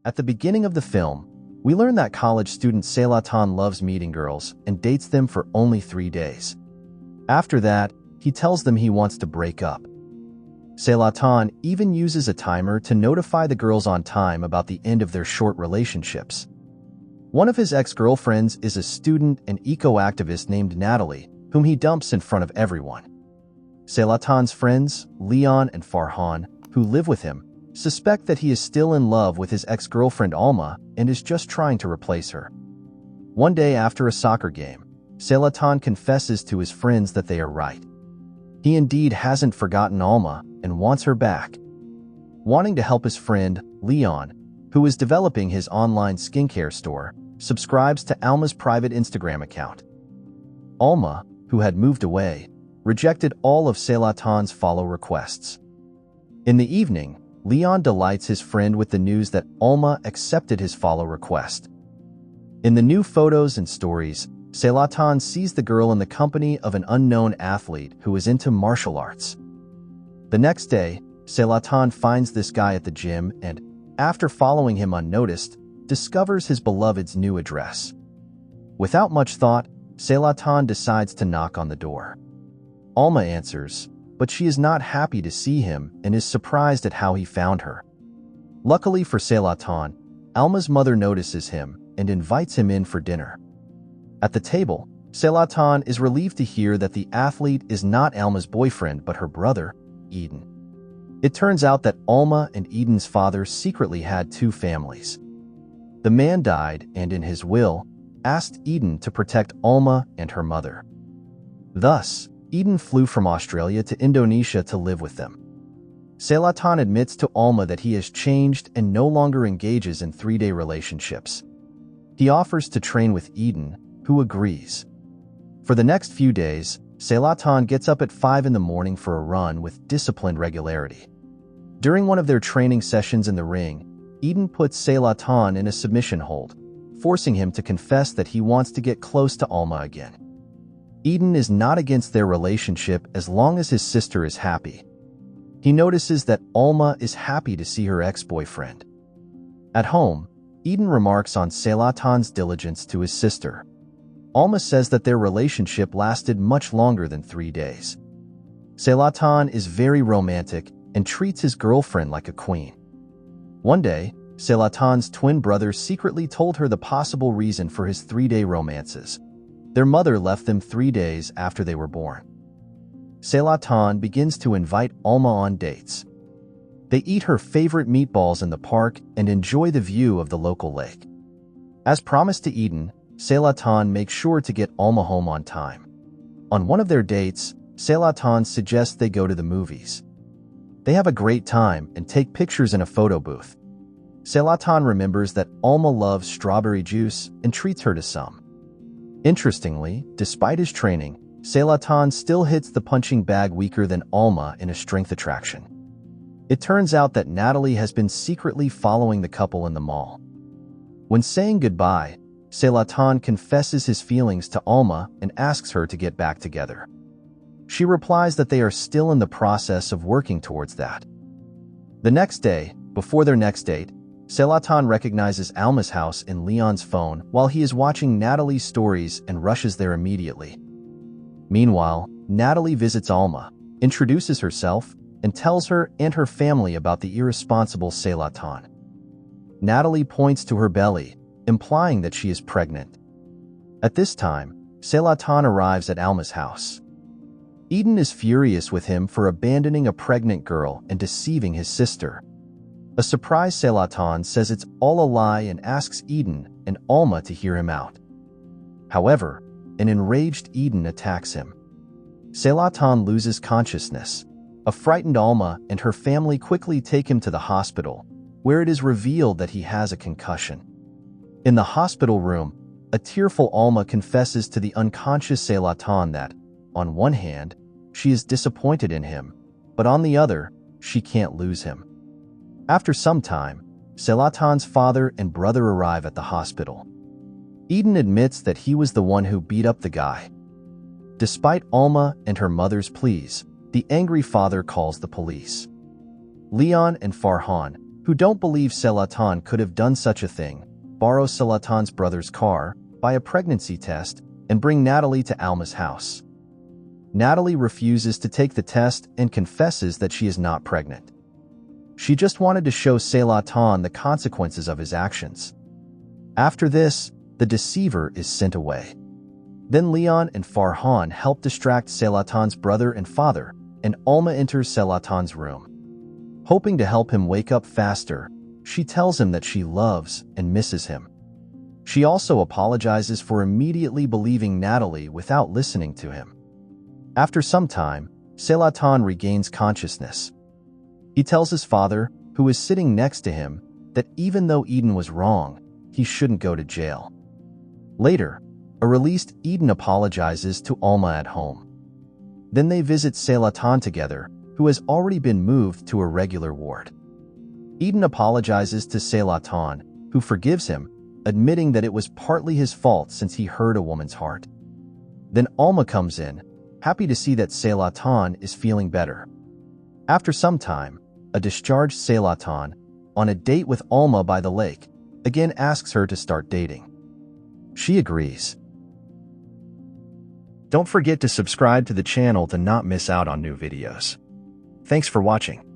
At the beginning of the film, we learn that college student Selatan loves meeting girls and dates them for only 3 days. After that, he tells them he wants to break up. Selatan even uses a timer to notify the girls on time about the end of their short relationships. One of his ex-girlfriends is a student and eco-activist named Natalie, whom he dumps in front of everyone. Selatan's friends, Leon and Farhan, who live with him, suspect that he is still in love with his ex-girlfriend Alma and is just trying to replace her. One day after a soccer game, Selatan confesses to his friends that they are right. He indeed hasn't forgotten Alma and wants her back. Wanting to help his friend, Leon, who is developing his online skincare store, subscribes to Alma's private Instagram account. Alma, who had moved away, rejected all of Selatan's follow requests. In the evening, Leon delights his friend with the news that Alma accepted his follow request. In the new photos and stories, Selatan sees the girl in the company of an unknown athlete who is into martial arts. The next day, Selatan finds this guy at the gym and, after following him unnoticed, discovers his beloved's new address. Without much thought, Selatan decides to knock on the door. Alma answers, but she is not happy to see him and is surprised at how he found her. Luckily for Selatan, Alma's mother notices him and invites him in for dinner. At the table, Selatan is relieved to hear that the athlete is not Alma's boyfriend but her brother, Eden. It turns out that Alma and Eden's father secretly had 2 families. The man died and in his will, asked Eden to protect Alma and her mother. Thus, Eden flew from Australia to Indonesia to live with them. Selatan admits to Alma that he has changed and no longer engages in 3-day relationships. He offers to train with Eden, who agrees. For the next few days, Selatan gets up at 5 in the morning for a run with disciplined regularity. During one of their training sessions in the ring, Eden puts Selatan in a submission hold, forcing him to confess that he wants to get close to Alma again. Eden is not against their relationship as long as his sister is happy. He notices that Alma is happy to see her ex-boyfriend. At home, Eden remarks on Selatan's diligence to his sister. Alma says that their relationship lasted much longer than 3 days. Selatan is very romantic and treats his girlfriend like a queen. One day, Selatan's twin brother secretly told her the possible reason for his 3-day romances. Their mother left them 3 days after they were born. Selatan begins to invite Alma on dates. They eat her favorite meatballs in the park and enjoy the view of the local lake. As promised to Eden, Selatan makes sure to get Alma home on time. On one of their dates, Selatan suggests they go to the movies. They have a great time and take pictures in a photo booth. Selatan remembers that Alma loves strawberry juice and treats her to some. Interestingly, despite his training, Selatan still hits the punching bag weaker than Alma in a strength attraction. It turns out that Natalie has been secretly following the couple in the mall. When saying goodbye, Selatan confesses his feelings to Alma and asks her to get back together. She replies that they are still in the process of working towards that. The next day, before their next date, Selatan recognizes Alma's house in Leon's phone while he is watching Natalie's stories and rushes there immediately. Meanwhile, Natalie visits Alma, introduces herself, and tells her and her family about the irresponsible Selatan. Natalie points to her belly, implying that she is pregnant. At this time, Selatan arrives at Alma's house. Eden is furious with him for abandoning a pregnant girl and deceiving his sister. A surprised Selatan says it's all a lie and asks Eden and Alma to hear him out. However, an enraged Eden attacks him. Selatan loses consciousness. A frightened Alma and her family quickly take him to the hospital, where it is revealed that he has a concussion. In the hospital room, a tearful Alma confesses to the unconscious Selatan that, on one hand, she is disappointed in him, but on the other, she can't lose him. After some time, Selatan's father and brother arrive at the hospital. Eden admits that he was the one who beat up the guy. Despite Alma and her mother's pleas, the angry father calls the police. Leon and Farhan, who don't believe Selatan could have done such a thing, borrow Selatan's brother's car, buy a pregnancy test, and bring Natalie to Alma's house. Natalie refuses to take the test and confesses that she is not pregnant. She just wanted to show Selatan the consequences of his actions. After this, the deceiver is sent away. Then Leon and Farhan help distract Selatan's brother and father, and Alma enters Selatan's room. Hoping to help him wake up faster, she tells him that she loves and misses him. She also apologizes for immediately believing Natalie without listening to him. After some time, Selatan regains consciousness. He tells his father, who is sitting next to him, that even though Eden was wrong, he shouldn't go to jail. Later, a released Eden apologizes to Alma at home. Then they visit Selatan together, who has already been moved to a regular ward. Eden apologizes to Selatan, who forgives him, admitting that it was partly his fault since he hurt a woman's heart. Then Alma comes in, happy to see that Selatan is feeling better. After some time, a discharged Selatan, on a date with Alma by the lake, again asks her to start dating. She agrees. Don't forget to subscribe to the channel to not miss out on new videos. Thanks for watching.